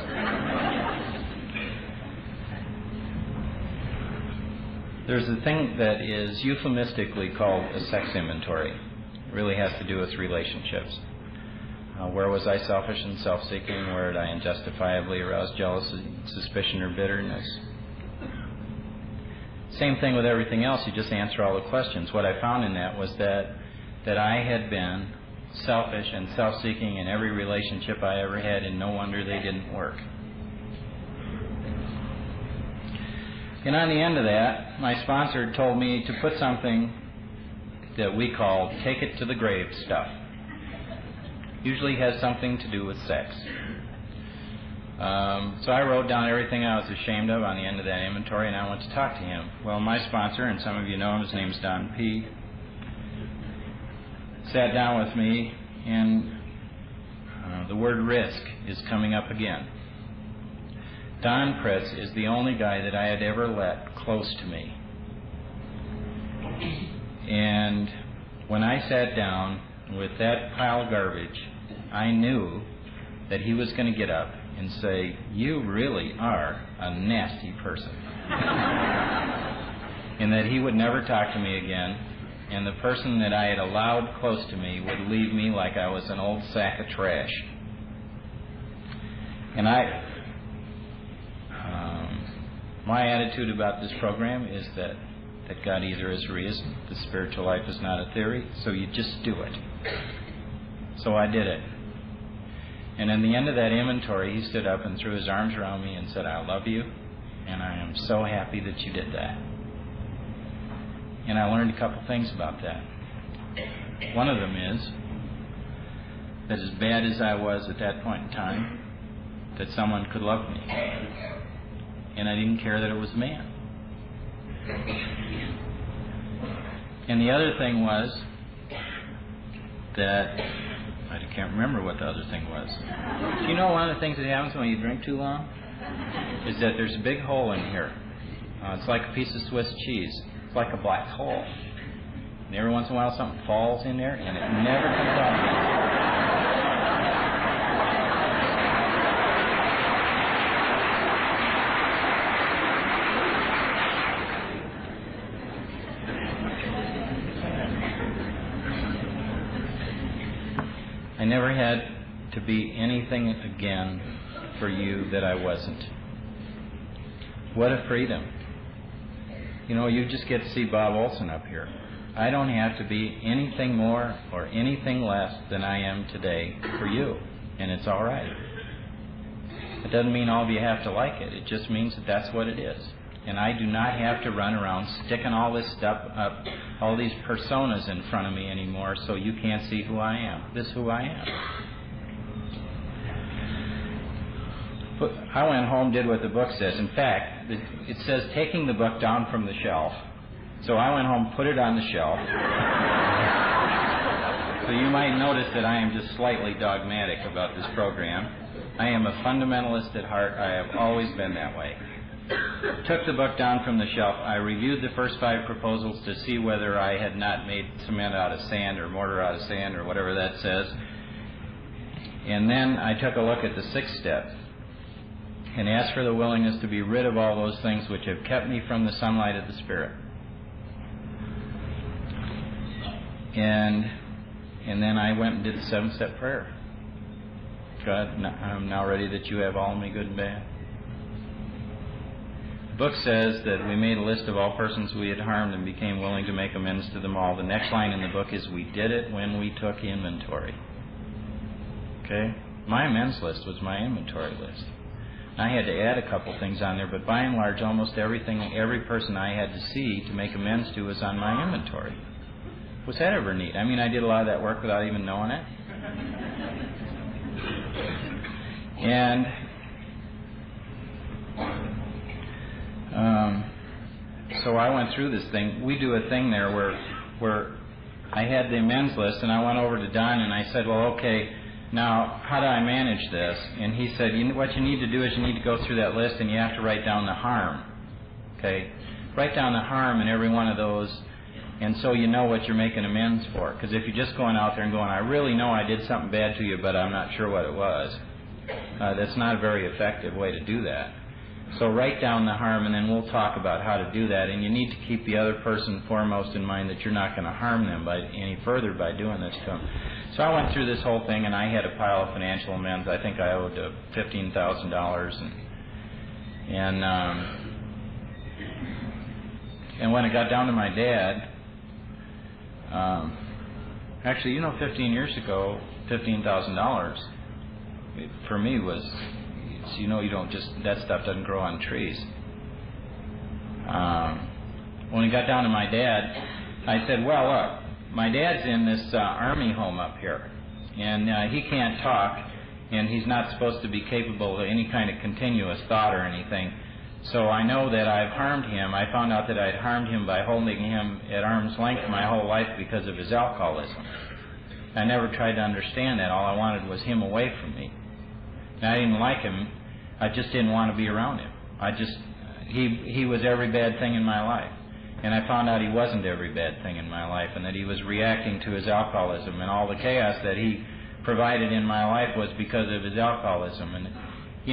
There's a thing that is euphemistically called a sex inventory. It really has to do with relationships. Where was I selfish and self-seeking? Where did I unjustifiably arouse jealousy, suspicion, or bitterness? Same thing with everything else. You just answer all the questions. What I found in that was that I had been selfish and self-seeking in every relationship I ever had, and no wonder they didn't work. And on the end of that, my sponsor told me to put something that we call take it to the grave stuff. Usually has something to do with sex. So I wrote down everything I was ashamed of on the end of that inventory, and I went to talk to him. Well, my sponsor, and some of you know him, his name's Don P., sat down with me, and the word risk is coming up again. Don Pritz is the only guy that I had ever let close to me. And when I sat down with that pile of garbage, I knew that he was going to get up and say, you really are a nasty person. And that he would never talk to me again, and the person that I had allowed close to me would leave me like I was an old sack of trash. And my attitude about this program is that God either is or he isn't. The spiritual life is not a theory, so you just do it. So I did it. And in the end of that inventory, he stood up and threw his arms around me and said, I love you, and I am so happy that you did that. And I learned a couple things about that. One of them is that as bad as I was at that point in time, that someone could love me. And I didn't care that it was a man. And the other thing was that I can't remember what the other thing was. Do you know one of the things that happens when you drink too long? Is that there's a big hole in here. It's like a piece of Swiss cheese. It's like a black hole. And every once in a while something falls in there and it never comes out again. I never had to be anything again for you that I wasn't. What a freedom. You know, you just get to see Bob Olson up here. I don't have to be anything more or anything less than I am today for you, and it's all right. It doesn't mean all of you have to like it. It just means that that's what it is. And I do not have to run around sticking all this stuff up, all these personas in front of me anymore so you can't see who I am. This is who I am. I went home, did what the book says. In fact, it says taking the book down from the shelf. So I went home, put it on the shelf. So you might notice that I am just slightly dogmatic about this program. I am a fundamentalist at heart. I have always been that way. Took the book down from the shelf. I reviewed the first 5 proposals to see whether I had not made cement out of sand or mortar out of sand or whatever that says. And then I took a look at the 6th step and asked for the willingness to be rid of all those things which have kept me from the sunlight of the Spirit. And then I went and did the 7-step prayer. God, I'm now ready that you have all of me, good and bad. The book says that we made a list of all persons we had harmed and became willing to make amends to them all. The next line in the book is, we did it when we took inventory. Okay? My amends list was my inventory list. I had to add a couple things on there, but by and large, almost everything, every person I had to see to make amends to was on my inventory. Was that ever neat? I mean, I did a lot of that work without even knowing it. And so I went through this thing. We do a thing there where I had the amends list, and I went over to Don and I said, well, okay, now how do I manage this? And he said, what you need to do is you need to go through that list and you have to write down the harm. Okay? Write down the harm in every one of those, and so you know what you're making amends for. Because if you're just going out there and going, I really know I did something bad to you, but I'm not sure what it was, that's not a very effective way to do that. So write down the harm, and then we'll talk about how to do that. And you need to keep the other person foremost in mind, that you're not going to harm them any further by doing this to them. So I went through this whole thing, and I had a pile of financial amends. I think I owed $15,000. And when it got down to my dad, actually, 15 years ago, $15,000 for me was, you don't just, that stuff doesn't grow on trees. When it got down to my dad, I said, well, look, my dad's in this army home up here, and he can't talk, and he's not supposed to be capable of any kind of continuous thought or anything. So I know that I've harmed him. I found out that I'd harmed him by holding him at arm's length my whole life because of his alcoholism. I never tried to understand that. All I wanted was him away from me. And I didn't like him. I just didn't want to be around him. He was every bad thing in my life. And I found out he wasn't every bad thing in my life, and that he was reacting to his alcoholism. And all the chaos that he provided in my life was because of his alcoholism. And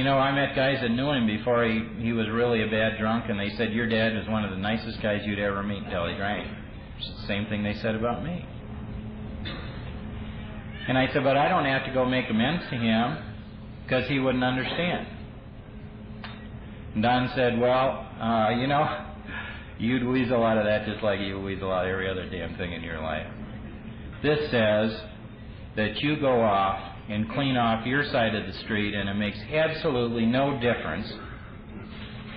I met guys that knew him before he was really a bad drunk, and they said, your dad was one of the nicest guys you'd ever meet until he drank. It's the same thing they said about me. And I said, but I don't have to go make amends to him because he wouldn't understand. And Don said, well, you'd weasel out of that just like you weasel out every other damn thing in your life. This says that you go off and clean off your side of the street, and it makes absolutely no difference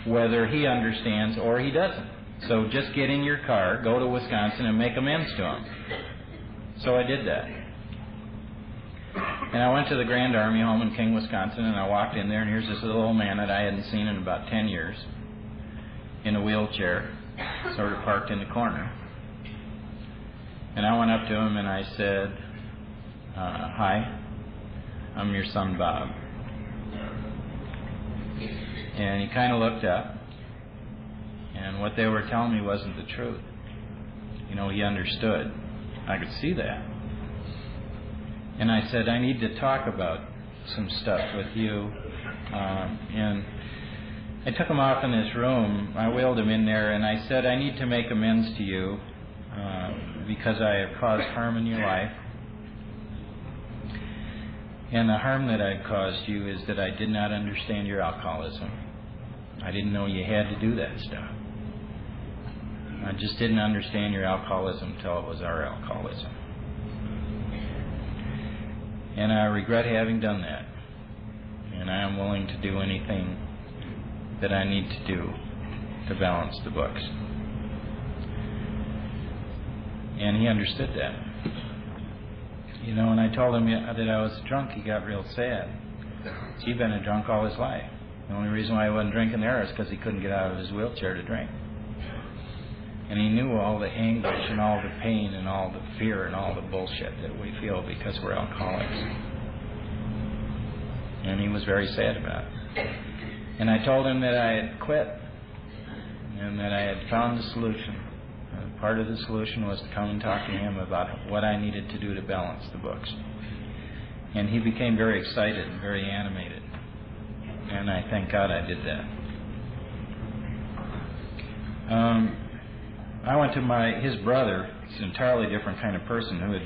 whether he understands or he doesn't. So just get in your car, go to Wisconsin, and make amends to him. So I did that. And I went to the Grand Army Home in King, Wisconsin, and I walked in there, and here's this little old man that I hadn't seen in about 10 years in a wheelchair, sort of parked in the corner. And I went up to him and I said, hi, I'm your son Bob. And he kind of looked up, and what they were telling me wasn't the truth. He understood. I could see that. And I said, I need to talk about some stuff with you. And I took him off in this room. I wheeled him in there, and I said, I need to make amends to you because I have caused harm in your life. And the harm that I've caused you is that I did not understand your alcoholism. I didn't know you had to do that stuff. I just didn't understand your alcoholism until it was our alcoholism. And I regret having done that. And I am willing to do anything that I need to do to balance the books. And he understood that. When I told him that I was drunk, he got real sad. He'd been a drunk all his life. The only reason why he wasn't drinking there is because he couldn't get out of his wheelchair to drink. And he knew all the anguish and all the pain and all the fear and all the bullshit that we feel because we're alcoholics. And he was very sad about it. And I told him that I had quit and that I had found the solution. Part of the solution was to come and talk to him about what I needed to do to balance the books. And he became very excited and very animated. And I thank God I did that. I went to his brother. He's an entirely different kind of person who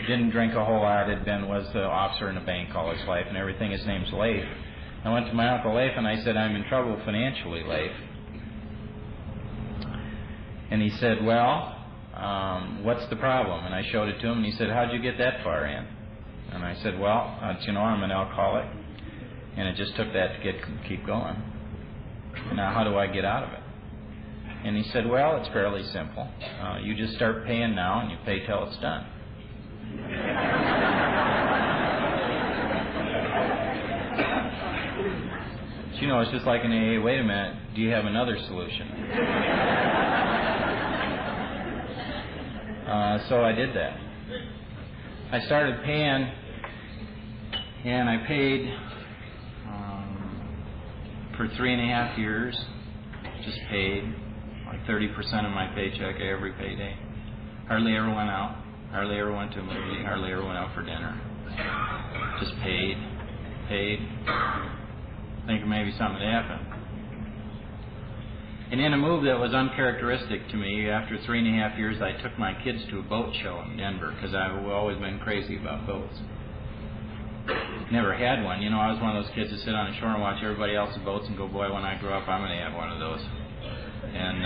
didn't drink a whole lot. Was the officer in a bank all his life and everything. His name's Leif. I went to my Uncle Leif and I said, I'm in trouble financially, Leif. And he said, well, what's the problem? And I showed it to him and he said, how'd you get that far in? And I said, well, I'm an alcoholic. And it just took that to keep going. Now, how do I get out of it? And he said, well, it's fairly simple. You just start paying now, and you pay till it's done. But, it's just like in AA, wait a minute, do you have another solution? So I did that. I started paying, and I paid for 3.5 years, just paid like 30% of my paycheck every payday. Hardly ever went out, hardly ever went to a movie, hardly ever went out for dinner. Just paid. Thinking maybe something would happen. And in a move that was uncharacteristic to me, after 3.5 years, I took my kids to a boat show in Denver because I've always been crazy about boats. Never had one. I was one of those kids that sit on the shore and watch everybody else's boats and go, boy, when I grow up, I'm going to have one of those. And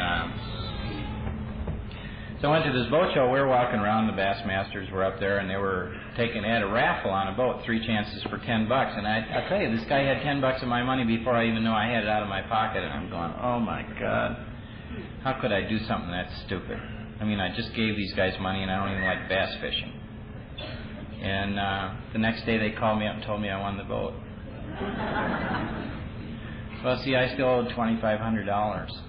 so I went to this boat show. We were walking around. The Bassmasters were up there, and they had a raffle on a boat, 3 chances for $10. And I tell you, this guy had $10 of my money before I even knew I had it out of my pocket. And I'm going, oh my God, how could I do something that stupid? I just gave these guys money, and I don't even like bass fishing. And the next day they called me up and told me I won the boat. Well, see, I still owed $2,500.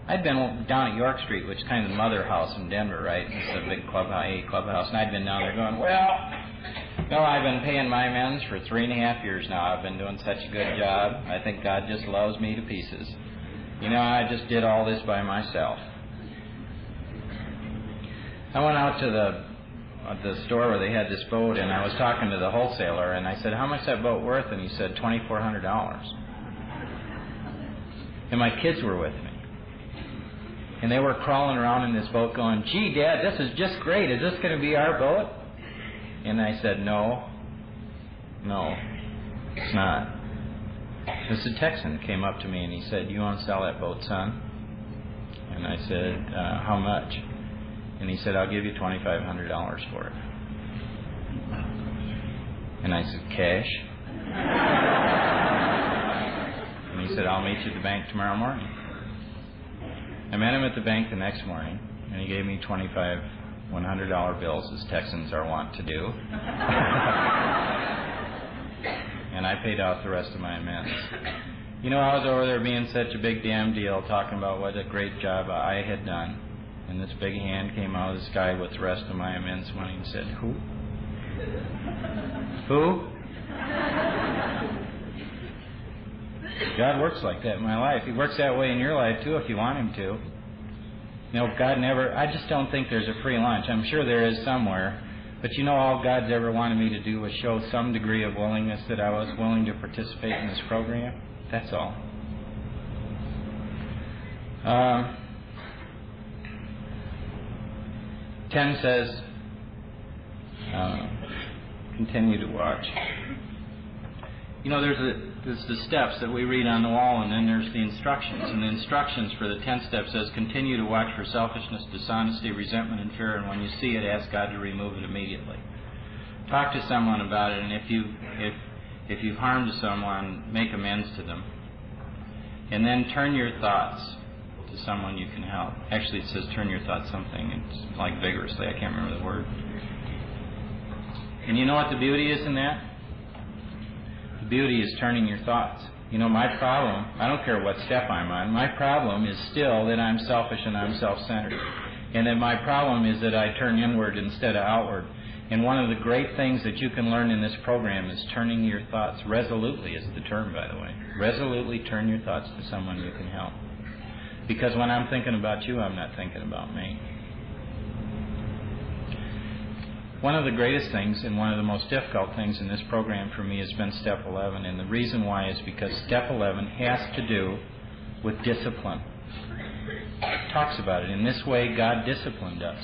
I'd been down at York Street, which is kind of the mother house in Denver, right? It's a big clubhouse, and I'd been down there going, well, I've been paying my amends for 3.5 years now. I've been doing such a good job. I think God just loves me to pieces. I just did all this by myself. I went out to the store where they had this boat, and I was talking to the wholesaler, and I said, how much is that boat worth? And he said, $2,400. And my kids were with me. And they were crawling around in this boat going, gee, Dad, this is just great. Is this going to be our boat? And I said, no, it's not. This Texan came up to me and he said, you want to sell that boat, son? And I said, how much? And he said, I'll give you $2,500 for it. And I said, cash? And he said, I'll meet you at the bank tomorrow morning. I met him at the bank the next morning, and he gave me $100 bills, as Texans are wont to do. And I paid out the rest of my amends. I was over there being such a big damn deal, talking about what a great job I had done. And this big hand came out of the sky with the rest of my immense money and said, who? Who? God works like that in my life. He works that way in your life, too, if you want Him to. God never... I just don't think there's a free lunch. I'm sure there is somewhere. But all God's ever wanted me to do was show some degree of willingness that I was willing to participate in this program. That's all. 10 says, continue to watch. There's the steps that we read on the wall, and then there's the instructions. And the instructions for the 10th step says, continue to watch for selfishness, dishonesty, resentment, and fear, and when you see it, ask God to remove it immediately. Talk to someone about it, and if you've harmed someone, make amends to them. And then turn your thoughts to someone you can help. Actually, it says turn your thoughts something. It's like vigorously. I can't remember the word. And you know what the beauty is in that? The beauty is turning your thoughts. You know, my problem, I don't care what step I'm on, my problem is still that I'm selfish and I'm self-centered. And that my problem is that I turn inward instead of outward. And one of the great things that you can learn in this program is turning your thoughts. Resolutely is the term, by the way. Resolutely turn your thoughts to someone you can help. Because when I'm thinking about you, I'm not thinking about me. One of the greatest things and one of the most difficult things in this program for me has been Step 11. And the reason why is because Step 11 has to do with discipline. It talks about it. In this way, God disciplined us.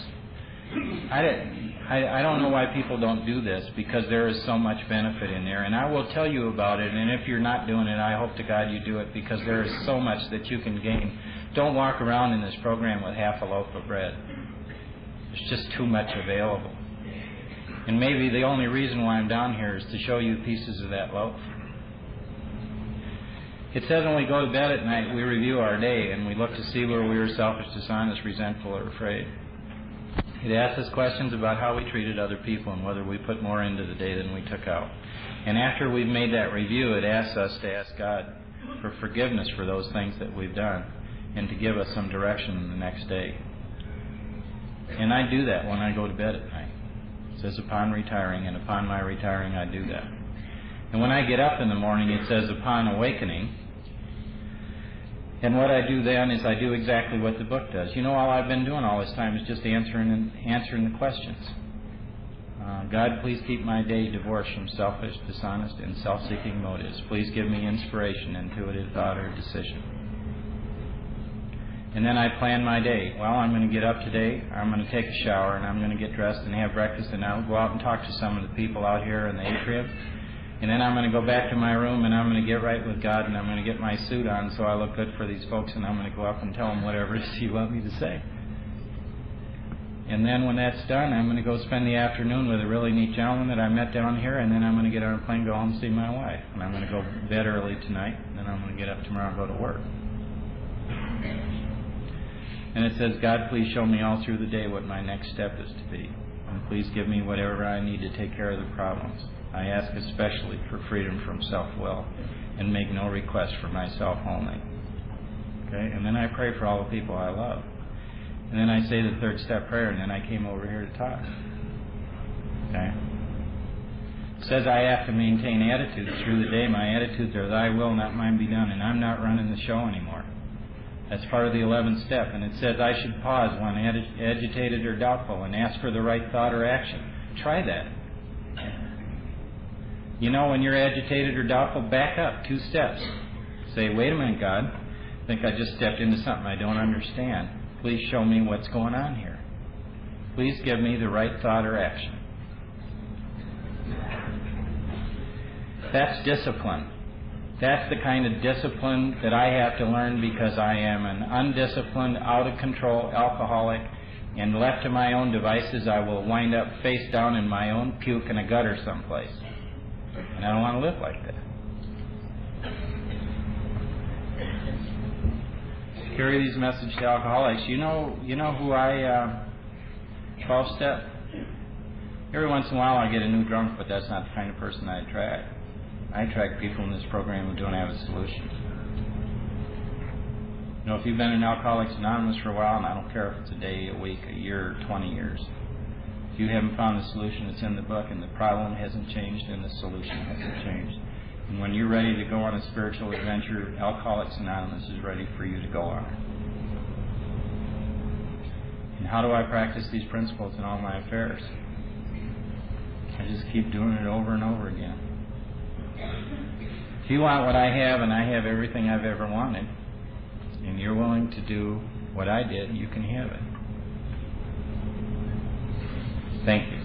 I don't know why people don't do this, because there is so much benefit in there. And I will tell you about it, and if you're not doing it, I hope to God you do it, because there is so much that you can gain. Don't walk around in this program with half a loaf of bread. There's just too much available. And maybe the only reason why I'm down here is to show you pieces of that loaf. It says when we go to bed at night, we review our day, and we look to see where we were selfish, dishonest, resentful, or afraid. It asks us questions about how we treated other people and whether we put more into the day than we took out. And after we've made that review, it asks us to ask God for forgiveness for those things that we've done and to give us some direction the next day. And I do that when I go to bed at night. It says, upon retiring, and upon my retiring, I do that. And when I get up in the morning, it says, upon awakening. And what I do then is I do exactly what the book does. You know, all I've been doing all this time is just answering the questions. God, please keep my day divorced from selfish, dishonest, and self-seeking motives. Please give me inspiration, intuitive thought, or decision. And then I plan my day. Well, I'm going to get up today, I'm going to take a shower, and I'm going to get dressed and have breakfast, and I'll go out and talk to some of the people out here in the atrium. And then I'm going to go back to my room, and I'm going to get right with God, and I'm going to get my suit on so I look good for these folks, and I'm going to go up and tell them whatever it is you want me to say. And then when that's done, I'm going to go spend the afternoon with a really neat gentleman that I met down here, and then I'm going to get on a plane and go home and see my wife. And I'm going to go to bed early tonight, and then I'm going to get up tomorrow and go to work. And it says, God, please show me all through the day what my next step is to be. And please give me whatever I need to take care of the problems. I ask especially for freedom from self-will and make no request for myself only. Okay? And then I pray for all the people I love. And then I say the third step prayer, and then I came over here to talk. Okay? It says I have to maintain attitudes through the day. My attitudes are, thy will, not mine be done, and I'm not running the show anymore. That's part of the 11th step. And it says I should pause when agitated or doubtful and ask for the right thought or action. Try that. You know, when you're agitated or doubtful, back up 2 steps. Say, wait a minute, God. I think I just stepped into something I don't understand. Please show me what's going on here. Please give me the right thought or action. That's discipline. That's the kind of discipline that I have to learn, because I am an undisciplined, out-of-control alcoholic, and left to my own devices, I will wind up face down in my own puke in a gutter someplace. And I don't want to live like that. Carry these messages to alcoholics. You know who I 12-step? Every once in a while I get a new drunk, but that's not the kind of person I attract. I attract people in this program who don't have a solution. You know, if you've been in Alcoholics Anonymous for a while, and I don't care if it's a day, a week, a year, or 20 years, if you haven't found the solution, it's in the book, and the problem hasn't changed, and the solution hasn't changed. And when you're ready to go on a spiritual adventure, Alcoholics Anonymous is ready for you to go on. And how do I practice these principles in all my affairs? I just keep doing it over and over again. If you want what I have, and I have everything I've ever wanted, and you're willing to do what I did, you can have it. Thank you.